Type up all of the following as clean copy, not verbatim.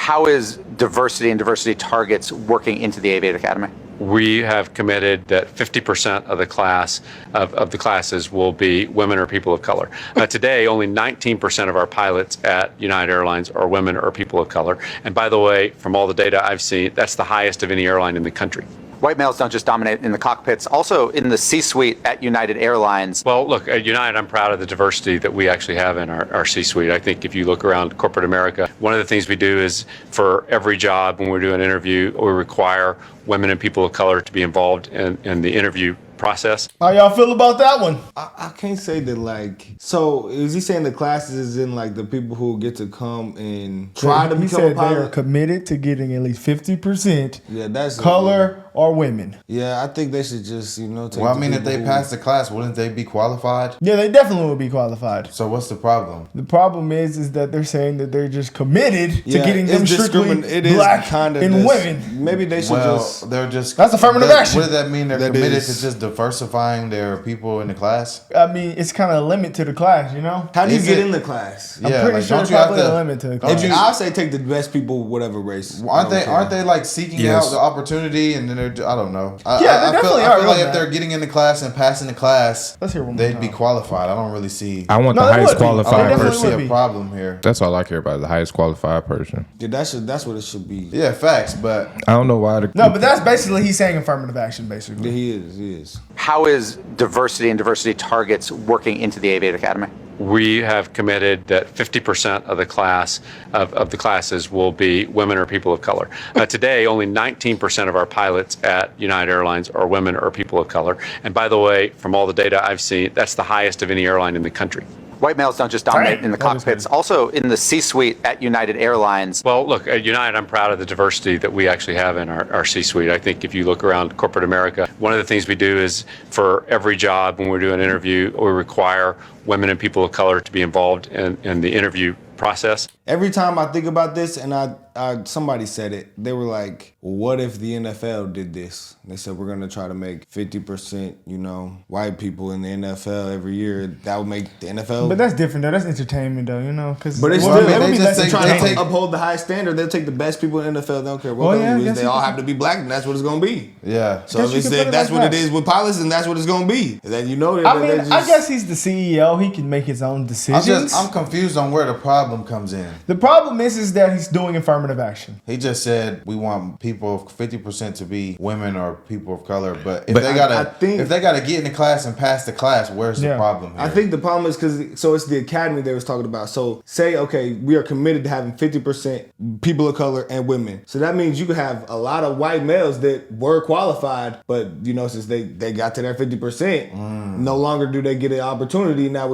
How is diversity and diversity targets working into the Aviate Academy? We have committed that 50% of the classes will be women or people of color. Today, only 19% of our pilots at United Airlines are women or people of color. And by the way, from all the data I've seen, that's the highest of any airline in the country. White males don't just dominate in the cockpits, also in the C-suite at United Airlines. Well, look, at United, I'm proud of the diversity that we actually have in our C-suite. I think if you look around corporate America, one of the things we do is for every job when we do an interview, we require women and people of color to be involved in the interview process. How y'all feel about that one? I can't say that, like, so is he saying the classes is in like the people who get to come and try to become a pilot? They are committed to getting at least 50% that's color or women. Yeah, I think they should just, take well, I mean, if they pass the class, wouldn't they be qualified? Yeah, they definitely will be qualified. So what's the problem? The problem is that they're saying that they're just committed to getting them strictly it black is kind of and women. Maybe they should they're just... That's affirmative action. What does that mean? They're committed to just diversifying their people in the class? I mean, it's kind of a limit to the class, you know? How do you get in the class? I'm pretty sure it's probably a limit to the class. I'll say take the best people, whatever race. Aren't they like seeking out the opportunity and then they're, I don't know. They definitely are. I feel like if they're getting in the class and passing the class, let's hear one more they'd be qualified. I don't really see... I want the highest qualified person. I see a problem here. That's all I care about, the highest qualified person. Yeah, that's what it should be. Yeah, facts, but... I don't know why... No, but that's basically, he's saying affirmative action, basically. Yeah, he is. How is diversity and diversity targets working into the Aviate Academy? We have committed that 50% of the classes will be women or people of color. Today, only 19% of our pilots at United Airlines are women or people of color. And by the way, from all the data I've seen, that's the highest of any airline in the country. White males don't just dominate in the cockpits, also in the C-suite at United Airlines. Well, look, at United, I'm proud of the diversity that we actually have in our C-suite. I think if you look around corporate America, one of the things we do is for every job when we do an interview, we require women and people of color to be involved in the interview process. Every time I think about this, and somebody said it, they were like, what if the NFL did this? They said, we're going to try to make 50%, white people in the NFL every year. That would make the NFL... But that's different, though. That's entertainment, though, Cause but it's still, they're trying to uphold the high standard. They'll take the best people in the NFL. They don't care what they do. They all have to be black, and that's what it's going to be. Yeah. So if that's what it is with pilots, then that's what it's going to be. And then I guess he's the CEO. He can make his own decisions. I'm confused on where the problem comes in. The problem is that he's doing affirmative action. He just said we want people 50% to be women or people of color, but if they gotta get in the class and pass the class, where's the problem here? I think the problem is so it's the academy they was talking about. So say, okay, we are committed to having 50% people of color and women. So that means you could have a lot of white males that were qualified, but since they got to their 50%, no longer do they get an opportunity. Now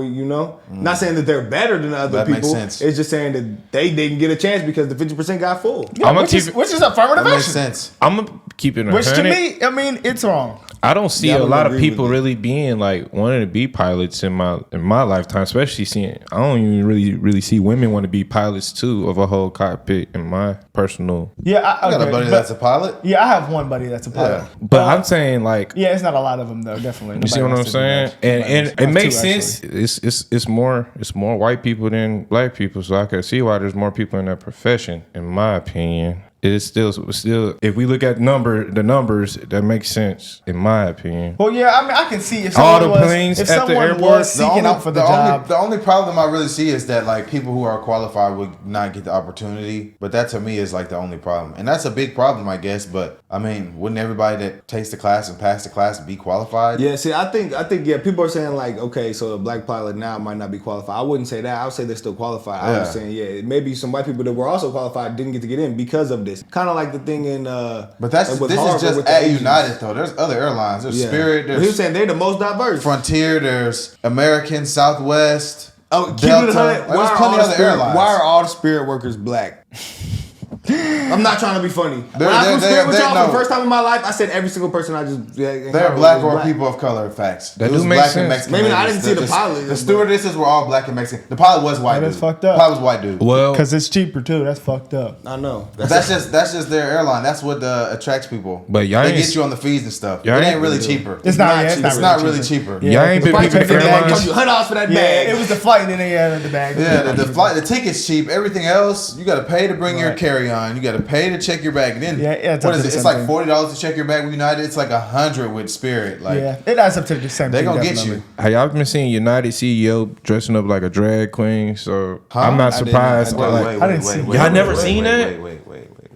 not saying that they're better than other that people. Makes sense. It's just saying that they didn't get a chance because the 50% got full. Yeah, which is affirmative action. Makes sense. I'm gonna keep it. Which to me, it's wrong. I don't see a lot of people really being like wanting to be pilots in my lifetime, especially seeing. I don't even really see women want to be pilots too of a whole cockpit in my personal. Yeah, I got a buddy that's a pilot. Yeah, I have one buddy that's a pilot. Yeah. But I'm saying like. Yeah, it's not a lot of them though. Definitely. You see what I'm saying? And it makes sense. It's more white people than black people, so I can see why there's more people in that profession, in my opinion. It's still if we look at the numbers, that makes sense in my opinion. Well, yeah, I can see if all someone the planes at the airport was seeking out for the job. The only problem I really see is that like people who are qualified would not get the opportunity. But that to me is like the only problem, and that's a big problem, I guess. But I mean, wouldn't everybody that takes the class and pass the class be qualified? Yeah. See, I think people are saying like, okay, so a black pilot now might not be qualified. I wouldn't say that. I would say they're still qualified. I was saying, maybe some white people that were also qualified didn't get in because of this. Kind of like the thing in but this is just at United though. There's other airlines. There's Spirit. There's he was saying they're the most diverse. Frontier. There's American, Southwest. Oh, Delta. There's plenty of other airlines. Why are all the Spirit workers black? I'm not trying to be funny. When I was Spirit with y'all for the first time in my life, I said every single person I just... They're black or people of color, facts. That do make sense. Maybe I didn't see the pilot. The stewardesses were all black and Mexican. The pilot was white dude. That's fucked up. The pilot was white dude. Well... Because it's cheaper too. That's fucked up. I know. That's just their airline. That's what attracts people. But y'all they get you on the fees and stuff. It ain't ain't really cheaper. It's not really cheaper. Y'all ain't been picking for airlines. You $100 for that bag. Yeah, it was the flight and then they added the bag. Yeah, the ticket's cheap. Everything else, you got to pay to bring your carry-on. carry-on. You got to pay to check your bag. And then it's what up is to it? the It's same like thing. $40 to check your bag with United. It's like $100 with Spirit. Like it adds up to the same they thing. gonna get definitely. you. Have y'all been seeing United CEO dressing up like a drag queen? So Huh? I'm not I didn't- surprised. I Like, I didn't see- Y'all never seen that? Wait.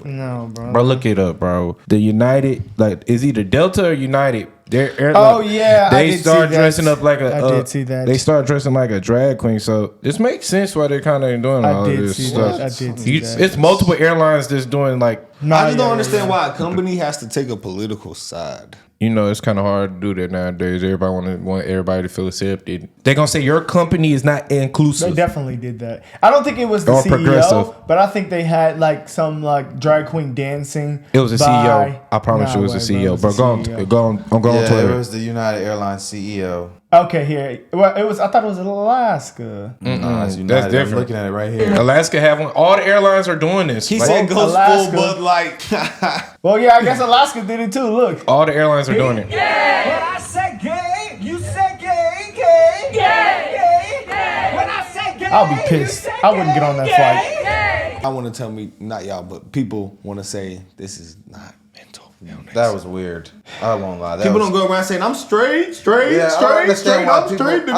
No, bro. bro, look it up, bro. The United, like, is either Delta or United. Oh, yeah, I they did start see that. dressing up like a. I did see that. They start dressing like a drag queen, so this makes sense why they're kind of doing all I did this see stuff. that. I did see that. It's multiple airlines that's doing like. I just don't understand why a company has to take a political side. You know, it's kind of hard to do that nowadays. Everybody want everybody to feel accepted. They're gonna say your company is not inclusive. They definitely did that. I don't think it was the Or CEO, progressive. but I think they had like some like drag queen dancing. It was a by- CEO. I promise you it was a Nah, CEO. it Bro, was go a on, CEO. go on, I'm going on Yeah, Twitter. it was the United Airlines CEO. Okay, here. Well, it was. I thought it was Alaska. No, it's That's United. I'm different. looking at it right here. Alaska have one. All the airlines are doing this. He Like, said goes Alaska. full Bud Light. Well, yeah, I guess Alaska did it too. Look. all the airlines are doing it. When I say gay, you say gay, gay, gay, gay. When I say gay, I'll be pissed. you say I wouldn't get on that gay, flight. gay. I want to tell me, not y'all, but people want to say this is not mental illness. That was weird. I won't lie. That People was, don't go around saying I'm straight, Yeah, I don't straight, understand straight. why I'm people. straight.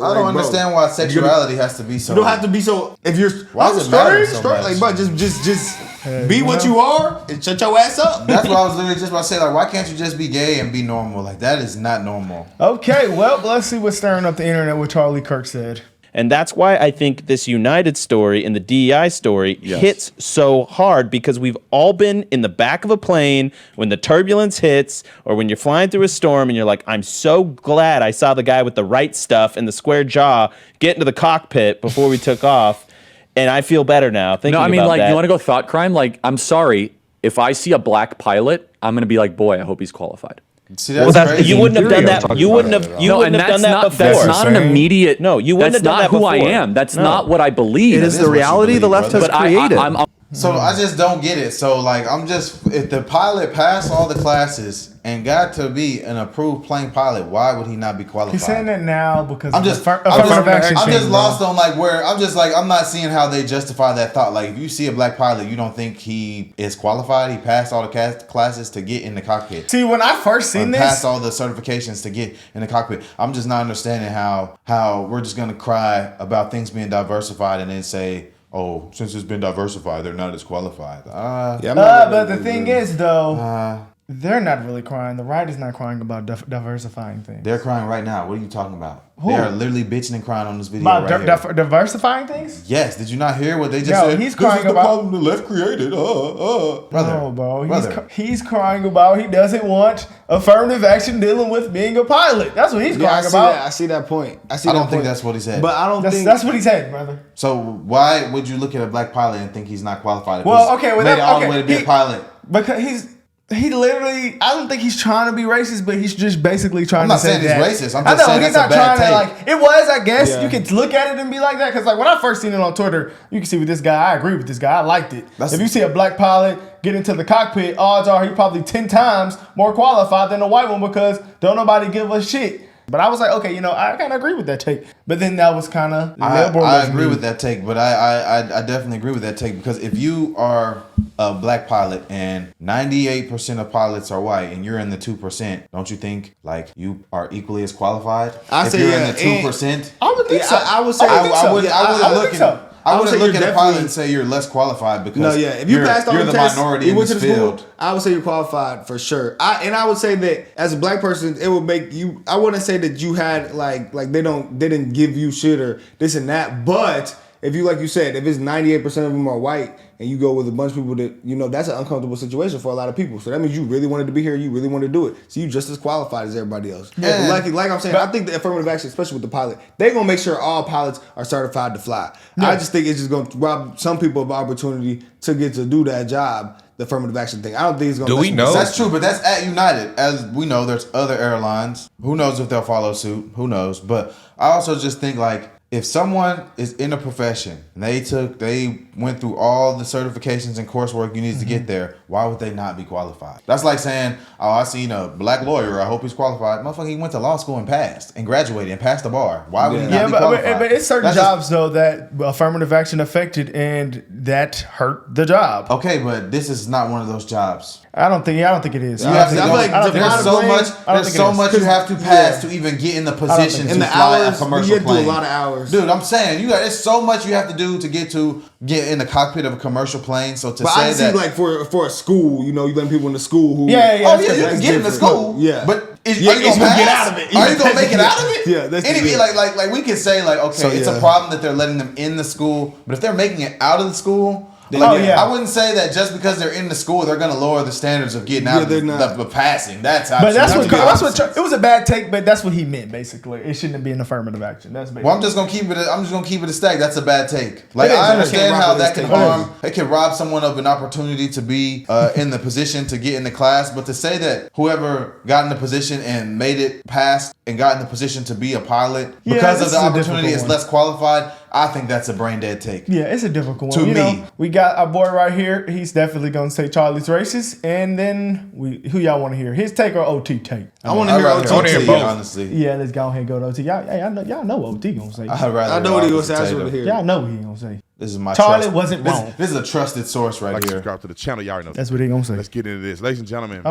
I don't understand why sexuality has to be so. You don't have to be so. If you're Why I'm does it matter straight, so straight, much? like, bro, just be what you are and shut your ass up. That's what I was literally just about to say. Like, why can't you just be gay and be normal? Like, that is not normal. Okay, well, let's see what's stirring up the internet. What Charlie Kirk said. And that's why I think this United story and the DEI story hits so hard, because we've all been in the back of a plane when the turbulence hits, or when you're flying through a storm and you're like, I'm so glad I saw the guy with the right stuff and the square jaw get into the cockpit before we took off. And I feel better now thinking No, I mean, about like, that. you want to go thought crime? Like, I'm sorry. If I see a black pilot, I'm going to be like, boy, I hope he's qualified. See, that's Well, crazy. you wouldn't have done Theory. that. You wouldn't have. You No, wouldn't and have done that's that not, before. that's not an Saying? immediate. No, you wouldn't that's have done not that who I before. am. That's No. not what I believe. It is the what you reality the believe, left brother. has created. I'm So I just don't get it. So like if the pilot passed all the classes and got to be an approved plane pilot, why would he not be qualified? He's saying that now because I'm of just, the I'm affirmative action just thing, bro. lost on like where I'm just like I'm not seeing how they justify that thought. Like if you see a black pilot, you don't think he is qualified? He passed all the classes to get in the cockpit. See, when I first seen this, Passed all the certifications to get in the cockpit. I'm just not understanding how we're just gonna cry about things being diversified and then say, oh, since it's been diversified, they're not as qualified. Yeah, I'm not but gonna- the thing is, though, they're not really crying. The right is not crying about diversifying things. They're crying right now. What are you talking about? Who? They are literally bitching and crying on this video About right here. diversifying things? Yes, did you not hear what they just No, said? he's crying this is the about- problem the left created. Brother, No, bro. brother. He's crying about he doesn't want affirmative action dealing with being a pilot. That's what he's Yeah, I crying see about. that. I see that point. I see I that don't think point. that's what he said. But I don't think That's what he said, brother. So why would you look at a black pilot and think he's not qualified? If Well, he's okay, well, made it that- all the okay, way to be a he- pilot. Because he literally, I don't think he's trying to be racist, but he's just basically trying I'm to not say saying he's that. racist. I'm I just know, saying he's that's not a bad trying to take. like, it was, I guess, Yeah. you could look at it and be like that. Because like when I first seen it on Twitter, you can see with this guy, I agree with this guy, I liked it. If you see a black pilot get into the cockpit, odds are he's probably 10 times more qualified than a white one because don't nobody give a shit. But I was like, okay, I kind of agree with that take. But then that was kind of I agree with that take, but I definitely agree with that take because if you are a black pilot and 98% of pilots are white and you're in the 2%, don't you think like you are equally as qualified? I if say you're yeah, in the 2%, I would think Yeah, so. I would say I would think so. I wouldn't look think so. at I would wouldn't say look you're at a pilot definitely- and say you're less qualified because No, yeah. If you passed all you're the the tests, minority you in went this to the school, field. I would say you're qualified for sure. I would say that as a black person, it would make you. I wouldn't say that you had like they didn't give you shit or this and that. But if you like you said, if it's 98% of them are white and you go with a bunch of people that that's an uncomfortable situation for a lot of people. So that means you really wanted to be here, you really wanted to do it. So you just as qualified as everybody else. Yeah. But like I'm saying, I think the affirmative action, especially with the pilot, they're gonna make sure all pilots are certified to fly. I just think it's just gonna rob some people of opportunity to get to do that job. The affirmative action thing. I don't think it's gonna. Do mess we with know? the That's true, but that's at United. As we know, there's other airlines. Who knows if they'll follow suit? Who knows? But I also just think like if someone is in a profession and they went through all the certifications and coursework you need to get there, why would they not be qualified? That's like saying, oh, I seen a black lawyer, I hope he's qualified. Motherfucker, he went to law school and passed and graduated and passed the bar. Why would he not be qualified? But it's certain jobs though that affirmative action affected and that hurt the job. Okay, but this is not one of those jobs. I don't think it is. There's so much you have to pass to even get in the position to fly a commercial plane. You do a lot of hours. Dude, I'm saying there's so much you have to do to get in the cockpit of a commercial plane. So to say that, like for a school, you letting people in the school who you can get into school, but are you gonna get out of it? Are you gonna make it out of it? Yeah, that's anyway. Like we can say it's a problem that they're letting them in the school, but if they're making it out of the school. I wouldn't say that just because they're in the school they're going to lower the standards of getting out of the passing. That's what it was a bad take, but that's what he meant basically. It shouldn't be an affirmative action. That's basically. Well, I'm just gonna keep it a stack. That's a bad take. Like I understand how that can harm. It can rob someone of an opportunity to be in the position to get in the class, but to say that whoever got in the position and made it past and got in the position to be a pilot because of the opportunity is less qualified. I think that's a brain dead take. Yeah, it's a difficult one. To me. We got our boy right here. He's definitely going to say Charlie's racist. And then who y'all want to hear? His take or OT take? I want to hear OT, honestly. Yeah, let's go ahead and go to OT. Y'all know what OT going to say. I know what he going to say. Y'all know what he going to say. This is my Charlie wasn't wrong. This is a trusted source right here. Subscribe to the channel. Y'all know. That's what he going to say. Let's get into this. Ladies and gentlemen.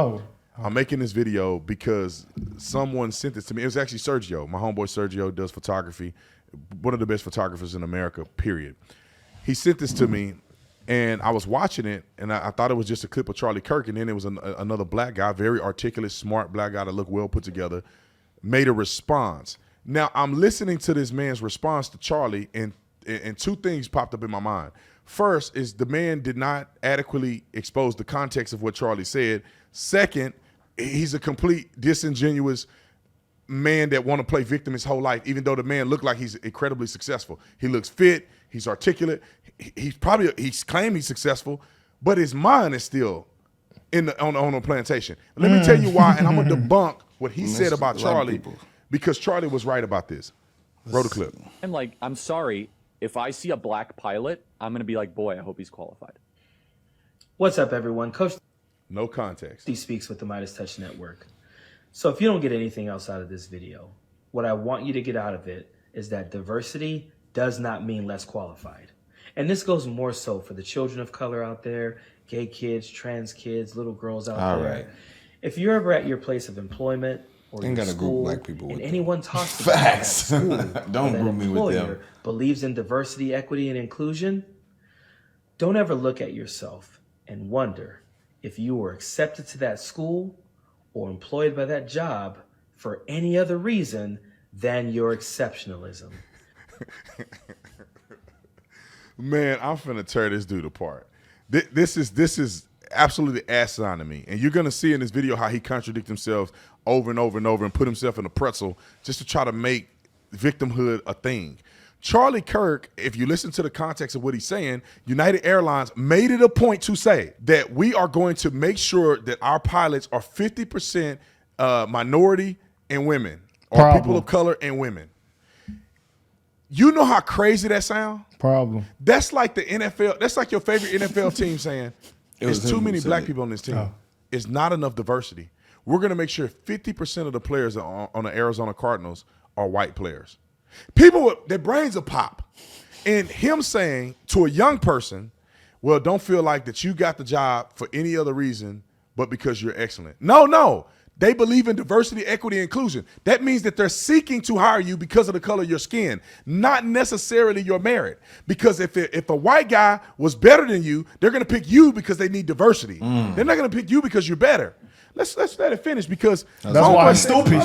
I'm making this video because someone sent this to me. It was actually Sergio. My homeboy Sergio does photography. One of the best photographers in America, period. He sent this to me, and I was watching it, and I thought it was just a clip of Charlie Kirk, and then it was another black guy, very articulate, smart black guy that looked well put together, made a response. Now, I'm listening to this man's response to Charlie, and two things popped up in my mind. First is the man did not adequately expose the context of what Charlie said. Second, he's a complete disingenuous man that want to play victim his whole life, even though the man looked like he's incredibly successful. He looks fit, he's articulate, he's claimed he's successful, but his mind is still on a plantation. Let me tell you why, and I'm gonna debunk what he said about Charlie, because Charlie was right about this. Roll the clip. I'm sorry, if I see a black pilot, I'm gonna be like, boy, I hope he's qualified. What's up, everyone? Coach No context. He speaks with the Midas Touch Network. So if you don't get anything else out of this video, what I want you to get out of it is that diversity does not mean less qualified. And this goes more so for the children of color out there, gay kids, trans kids, little girls out there. Right. If you're ever at your place of employment or your school, black people and anyone talks about that school, don't group me with them, believes in diversity, equity, and inclusion, don't ever look at yourself and wonder if you were accepted to that school or employed by that job for any other reason than your exceptionalism. Man, I'm finna tear this dude apart. This is absolutely asinine to me. And you're gonna see in this video how he contradicts himself over and over and over and put himself in a pretzel just to try to make victimhood a thing. Charlie Kirk, if you listen to the context of what he's saying, United Airlines made it a point to say that we are going to make sure that our pilots are 50% minority and women, or people of color and women. You know how crazy that sounds? Problem. That's like the NFL. That's like your favorite NFL team saying, there's too many black people on this team. It's not enough diversity. We're going to make sure 50% of the players on the Arizona Cardinals are white players. People, their brains will pop. And him saying to a young person, well, don't feel like that you got the job for any other reason but because you're excellent. No. They believe in diversity, equity, and inclusion. That means that they're seeking to hire you because of the color of your skin, not necessarily your merit. Because if a white guy was better than you, they're going to pick you because they need diversity. They're not going to pick you because you're better. Let's let it finish because that's why it's stupid.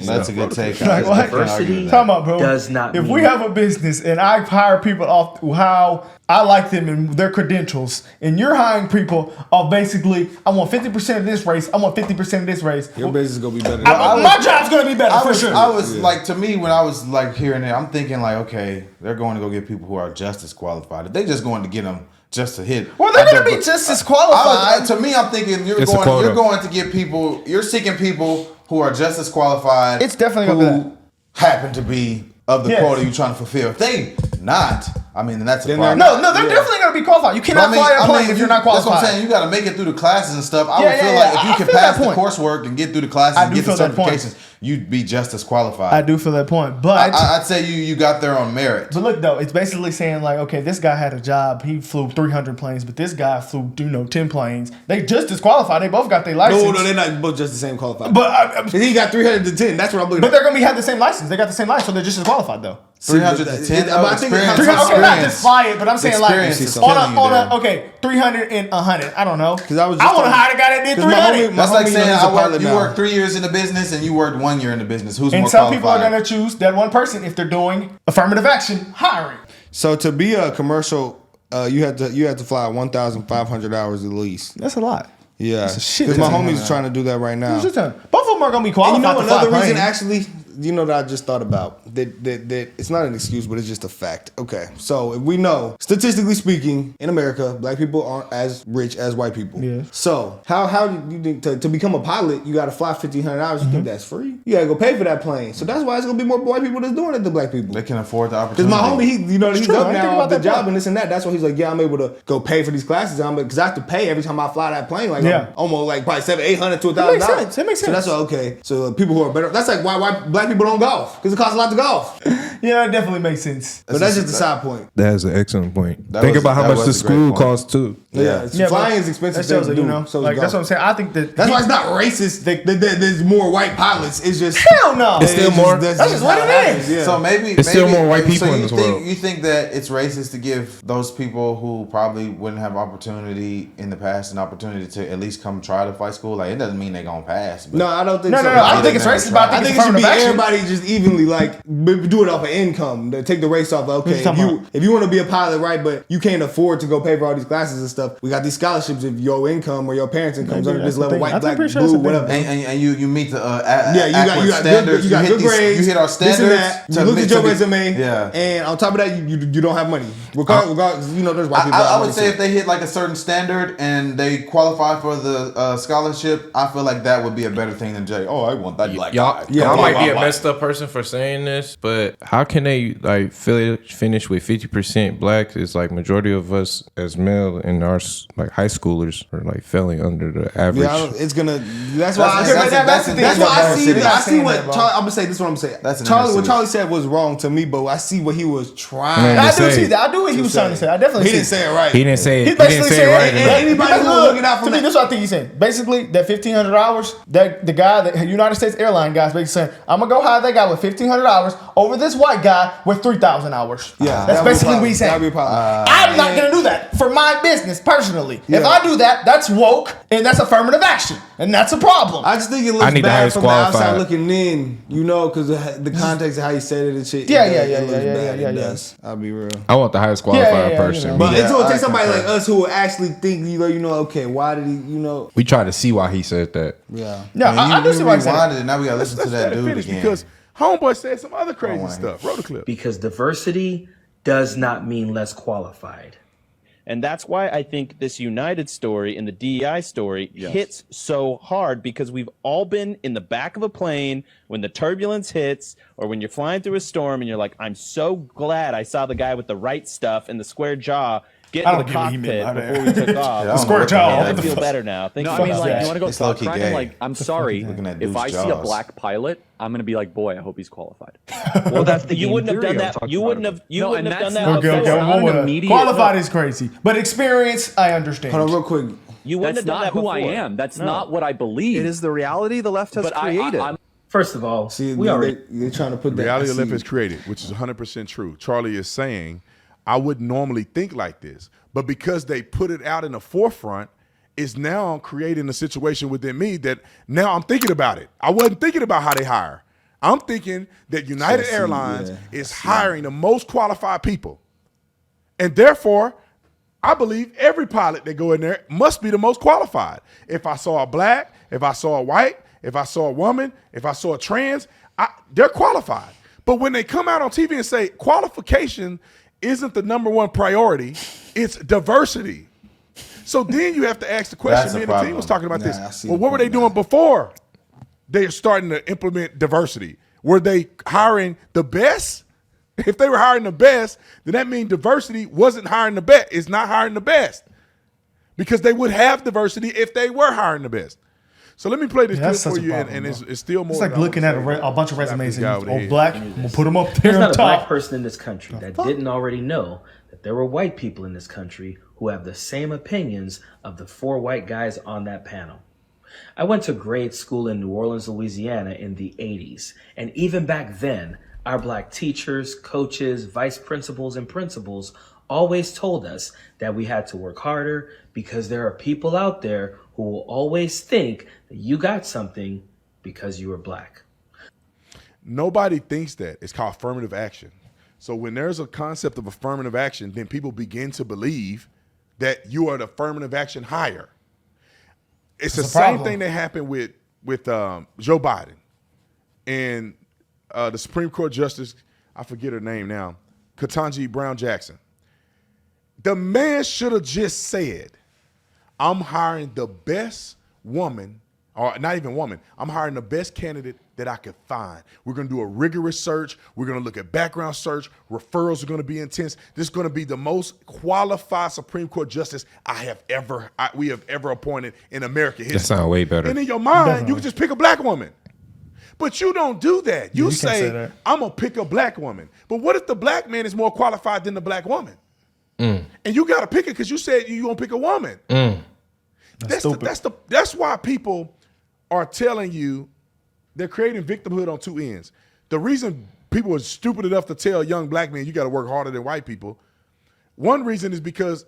That's a good take. Diversity does not. If we have a business and I hire people off how I like them and their credentials, and you're hiring people off basically, I want 50% of this race, I want 50% of this race. Your business is gonna be better. My job's gonna be better for sure. I was like, to me, when I was like hearing it, I'm thinking like, okay, they're going to go get people who are just as qualified. If they just going to get them just to hit. Well, they're going to be just as qualified. To me, I'm thinking you're going to get people. You're seeking people who are just as qualified. It's definitely going to happen to be of the Yes. quota you're trying to fulfill. If they not, I mean, then that's a Then problem. No, they're definitely going to be qualified. You cannot fly a plane if you're not qualified. That's what I'm saying. You got to make it through the classes and stuff. I Yeah, would feel yeah, like yeah. if you I can feel that pass the point. coursework and get through the classes I and do get the feel that point. certifications, you'd be just as qualified. I do feel that point, but I'd say you got there on merit. But look though, it's basically saying like, okay, this guy had a job, he flew 300 planes, but this guy flew 10 planes. They just disqualified. They both got their license. No, they're not both just the same qualified. But he got 310. That's what I'm looking but at. they're gonna have the same license. They got the same license, so they're just as qualified though. 310. But I think it counts experience. as Okay, not just fly it, but I'm saying like Experience is on killing you a there. okay, 300 and 100. I don't know. Because I was I just want to talking- hire the guy that did 'cause my 300. homie- That's like he's saying a pilot you now. worked 3 years in the business and you worked 1 year in the business. Who's And more some qualified? people are gonna choose that one person if they're doing affirmative action hiring. So to be a commercial, you had to fly 1,500 hours at least. That's a lot. Yeah, That's a shit because my ton. homie's trying to do that right now. Both of them are gonna be And qualified. you know to fly another reason, planes. actually, that I just thought about that it's not an excuse, but it's just a fact. Okay, so if we know, statistically speaking, in America, black people aren't as rich as white people. Yeah. So how do you think to become a pilot, you got to fly 1,500 hours? You think that's free? You got to go pay for that plane. So that's why it's gonna be more white people that's doing it than black people. They can afford the Because opportunity. my homie, he's true. I up didn't think now about off the that job point. and this and that. That's why he's like, yeah, I'm able to go pay for these classes. Because I have to pay every time I fly that plane. Like, Yeah. I'm almost like probably $700-800 to $1,000. It makes sense. It makes So that's sense. why, okay. So people who are better. That's like why black people don't golf, because it costs a lot to golf. Yeah, it definitely makes sense. But that's just a side point. That is an excellent point. That Think was- about how that much was the a great school point. costs too. Yeah, Yeah, flying but is expensive. That shows to that, do. so So is like that's golf. what I'm saying. I think that That's why it's not racist that there's more white pilots. It's just hell no. It's still more. That's just what how it happens, is. Yeah. So maybe It's still more white people so in you this think, world. You think that it's racist to give those people who probably wouldn't have opportunity in the past an opportunity to at least come try to flight school? Like it doesn't mean they're gonna pass. But No, I don't think No, so. no, no. I don't think it's racist, but I think it should be everybody just evenly, like do it off of income. Take the race off. Okay, you talking if you want to be a pilot, right, but you can't afford to go pay for all these classes and stuff. We got these scholarships if your income or your parents' income's under this that's the level, thing. I white, think black, pretty sure that's blue, the thing. whatever. And you meet the Yeah, you got standards. you got hit good these- grades. You hit our this and standards. that. to You look make- at your to be- resume. Yeah. And on top of that, you don't have money. Regardless, there's white people. I would say if they hit like a certain standard and they qualify for the scholarship, I feel like that would be a better thing than Jay. Oh, I want that black guy. Y'all blah, might blah, be a blah. messed up person for saying this, but how can they like finish with 50% black? Is like majority of us as male in our like high schoolers are like failing under the average. Yeah, it's gonna. That's why I That's said. the thing. That's why I see. That's I see saying what that, bro. Charlie. I'm gonna say this. Is what I'm saying. That's an Charlie. What inner Charlie said was wrong to me, but I see what he was trying. Man, I to do say. see that. I do what he was trying to say. I definitely He see didn't say it right. He didn't say it. He's He didn't basically say it saying, right. and anybody who was looking out for to me, that- this is what I think he's saying. Basically, that 1,500 hours, that the guy, the United States airline guy, is basically saying, I'm gonna go hire that guy with 1,500 hours over this white guy with 3,000 hours. Yeah, that's basically what he's saying. That'd be a problem. I'm not gonna do that for my business personally. If Yeah. I do that, that's woke and that's affirmative action, and that's a problem. I just think it I looks need the bad highest from the outside qualified. looking in, because the context of how you said it and shit. Yeah, it yeah, does- yeah, it looks yeah, bad. yeah, It yeah. does. I'll be real. I want the highest qualified yeah, person. you know. But Yeah, it's gonna I take somebody concur. like us who will actually think, okay, why did he, We try to see why he said that. yeah. No, I do see why he's saying. Rewinded, and now we gotta listen to Let's that let it dude finish again. because Homeboy said some other crazy wanna stuff. Roll the clip. Because diversity does not mean less qualified. And that's why I think this United story and the DEI story hits so hard, because we've all been in the back of a plane when the turbulence hits, or when you're flying through a storm and you're like, I'm so glad I saw the guy with the right stuff and the square jaw get I in don't the get what he meant cockpit by before we that. took off. I don't square know jaw. what I the hell feel that better now. Thank No, you I mean, about like, that. you want to go It's thought low-key crime? gay. Like, I'm sorry. Looking at If dude's I see a jaws. black pilot, I'm gonna be like, boy, I hope he's qualified. Well, that's the you game wouldn't have theory done I'm that. talking You about. wouldn't have. You No, wouldn't and have done that's that. not- Okay, before. okay, It's not an whatever. immediate- Qualified no. is crazy, but experience, I understand. Hold on, real quick. You wouldn't That's have done not that who I before. am. That's No. not what I believe. It is the reality the left has But created. I'm First of all, See, we already they're trying to put that. Reality I of left see. is created, which is 100% true. Charlie is saying, I wouldn't normally think like this, but because they put it out in the forefront, it's now creating a situation within me that now I'm thinking about it. I wasn't thinking about how they hire. I'm thinking that United see, Airlines yeah, is hiring the most qualified people. And therefore, I believe every pilot that go in there must be the most qualified. If I saw a black, if I saw a white, if I saw a woman, if I saw a trans, they're qualified. But when they come out on TV and say qualification isn't the number one priority, it's diversity. So then you have to ask the question, That's a me and the team problem. was talking about Nah, I this. see Well, the what were they point doing now. before they're starting to implement diversity? Were they hiring the best If they were hiring the best, then that means diversity wasn't hiring the best. It's not hiring the best. Because they would have diversity if they were hiring the best. So let me play this clip for you, and it's still more. It's like looking at a bunch of resumes and black. We'll put them up there. There's on not a top. black person in this country that didn't already know that there were white people in this country who have the same opinions of the 4 white guys on that panel. I went to grade school in New Orleans, Louisiana in the 80s. And even back then, our black teachers, coaches, vice principals, and principals always told us that we had to work harder because there are people out there who will always think that you got something because you were black. Nobody thinks that. It's called affirmative action. So when there's a concept of affirmative action, then people begin to believe that you are the affirmative action hire. It's the same thing that happened with Joe Biden and the Supreme Court Justice, I forget her name now, Ketanji Brown Jackson. The man should have just said, I'm hiring the best woman, or not even woman, I'm hiring the best candidate that I could find. We're going to do a rigorous search. We're going to look at background search. Referrals are going to be intense. This is going to be the most qualified Supreme Court justice we have ever appointed in American history. That sounds way better. And in your mind, you can just pick a black woman. But you don't do that. You say, I'm going to pick a black woman. But what if the black man is more qualified than the black woman? And you got to pick it because you said you're going to pick a woman. That's why people are telling you they're creating victimhood on two ends. The reason people are stupid enough to tell young black men you got to work harder than white people, one reason is because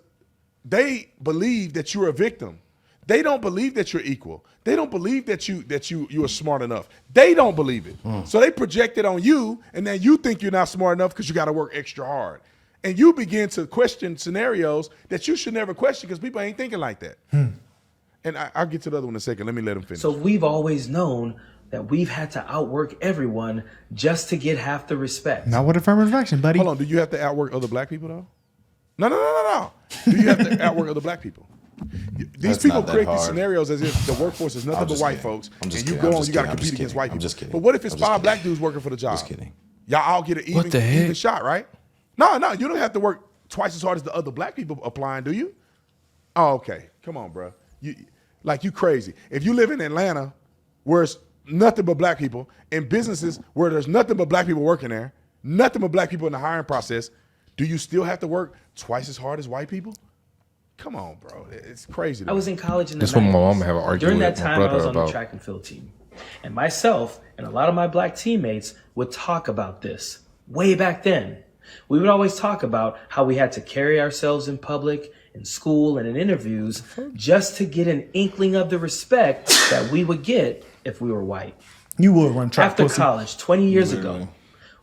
they believe that you're a victim. They don't believe that you're equal. They don't believe that you are smart enough. They don't believe it. So they project it on you, and then you think you're not smart enough because you got to work extra hard. And you begin to question scenarios that you should never question because people ain't thinking like that. And I'll get to the other one in a second. Let me let him finish. So we've always known that we've had to outwork everyone just to get half the respect. Not with affirmative action, buddy. Hold on. Do you have to outwork other black people, though? No. Do you have to outwork other black people? These people create these scenarios as if the workforce is nothing but white folks, and you go on, you got to compete against white people. I'm just kidding. But what if it's 5 black dudes working for the job? Just kidding. Y'all all get an even shot, right? No, you don't have to work twice as hard as the other black people applying, do you? Oh, okay. Come on, bro. You crazy. If you live in Atlanta, where it's nothing but black people, in businesses where there's nothing but black people working there, nothing but black people in the hiring process, do you still have to work twice as hard as white people? Come on, bro. It's crazy. I was in college in the 90s. That's when my mom have an argument During that with my time, brother I was on the about. track and field team. And myself and a lot of my black teammates would talk about this way back then. We would always talk about how we had to carry ourselves in public, in school, and in interviews just to get an inkling of the respect that we would get if we were white. You would run track. After college, 20 years ago,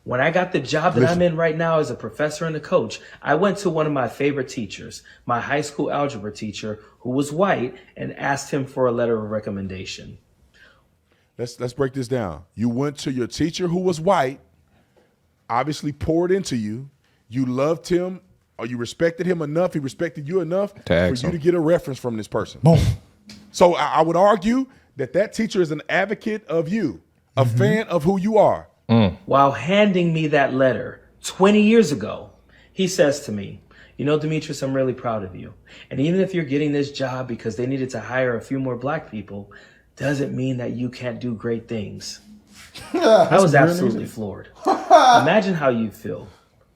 when I got the job that I'm in right now as a professor and a coach, I went to one of my favorite teachers, my high school algebra teacher, who was white, and asked him for a letter of recommendation. Let's break this down. You went to your teacher who was white, obviously poured into you. You loved him, or you respected him enough. He respected you enough for you to get a reference from this person. Boom. So I would argue that teacher is an advocate of you, a fan of who you are. While handing me that letter 20 years ago, he says to me, you know, Demetrius, I'm really proud of you. And even if you're getting this job because they needed to hire a few more black people, doesn't mean that you can't do great things. I was absolutely floored. Imagine how you feel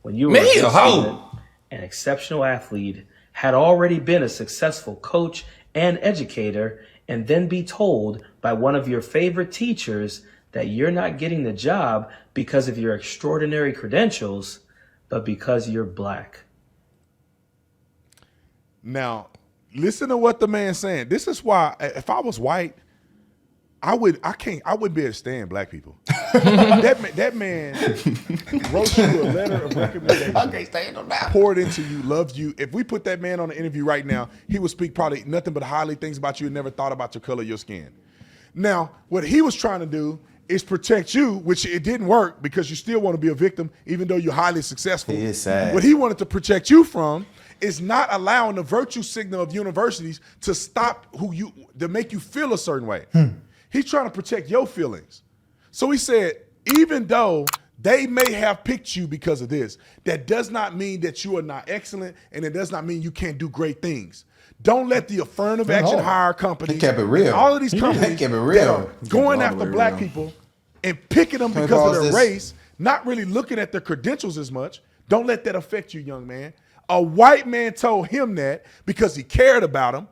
when you were a student, an exceptional athlete, had already been a successful coach and educator, and then be told by one of your favorite teachers that you're not getting the job because of your extraordinary credentials, but because you're black. Now, listen to what the man's saying. This is why, if I was white, I wouldn't be able to stand black people. that man wrote you a letter of recommendation. I can't stand him now. Poured into you, loved you. If we put that man on an interview right now, he would speak probably nothing but highly things about you and never thought about your color of your skin. Now, what he was trying to do is protect you, which it didn't work because you still want to be a victim, even though you're highly successful. He is sad. What he wanted to protect you from is not allowing the virtue signal of universities to stop to make you feel a certain way. He's trying to protect your feelings. So he said, even though They may have picked you because of this. That does not mean that you are not excellent, and it does not mean you can't do great things. Don't let the affirmative action hire companies. He kept it real. All of these companies He kept it real. that are going after black people and picking them because of their race, not really looking at their credentials as much. Don't let that affect you, young man. A white man told him that because he cared about him,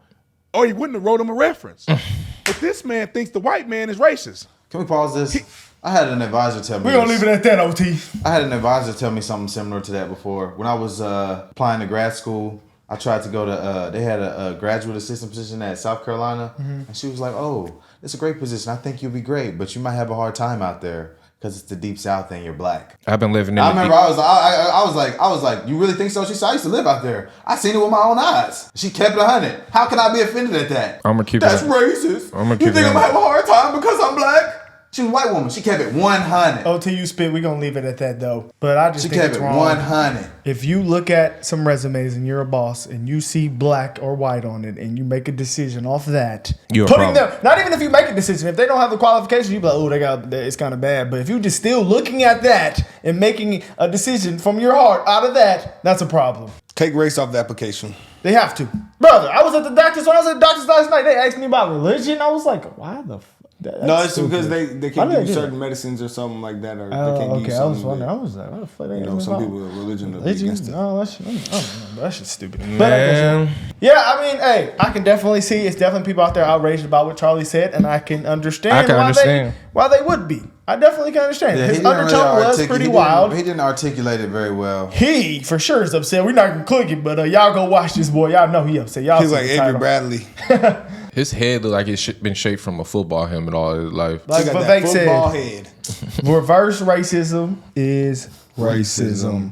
or he wouldn't have wrote him a reference. But this man thinks the white man is racist. Can we pause this? I had an advisor tell me. We're going to leave it at that, OT. I had an advisor tell me something similar to that before. When I was applying to grad school, I tried to go to, they had a graduate assistant position at South Carolina. And she was like, oh, it's a great position. I think you'll be great, but you might have a hard time out there because it's the deep South and you're black. I've been living in I remember I was like, you really think so? She said, I used to live out there. I seen it with my own eyes. She kept it 100. How can I be offended at that? I'm gonna keep That's it. racist. I'm gonna you keep think it I'm gonna have a hard time because I'm black? She was a white woman. She kept it 100. OT, you spit. We're going to leave it at that, though. But I just She think kept it's it wrong. 100. If you look at some resumes and you're a boss and you see black or white on it and you make a decision off that, You're a putting problem. them, not even if you make a decision, if they don't have the qualifications, you be like, oh, it's kind of bad. But if you just still looking at that and making a decision from your heart out of that, that's a problem. Take race off the application. They have to. Brother, I was at the doctor's last night. They asked me about religion. I was like, why the fuck? No, it's because they can't did give that? certain medicines or something like that, or they Oh, can't give okay. you I was something. wondering. I was like, what the fuck? They You know, some people with religion will be against it. No, that shit, I don't know. That shit's stupid. But Man. yeah, I mean, hey, I can definitely see it's definitely people out there outraged about what Charlie said, and I can understand, why they would be. I definitely can understand. Yeah, His undertone was pretty wild. He didn't articulate it very well. He for sure is upset. We're not gonna click it, but y'all go watch this boy. Y'all know he upset. Y'all He's see like the Avery title. Bradley. His head looked like it's been shaped from a football helmet all his life. Like He got Vivek that football said, head. reverse racism is racism.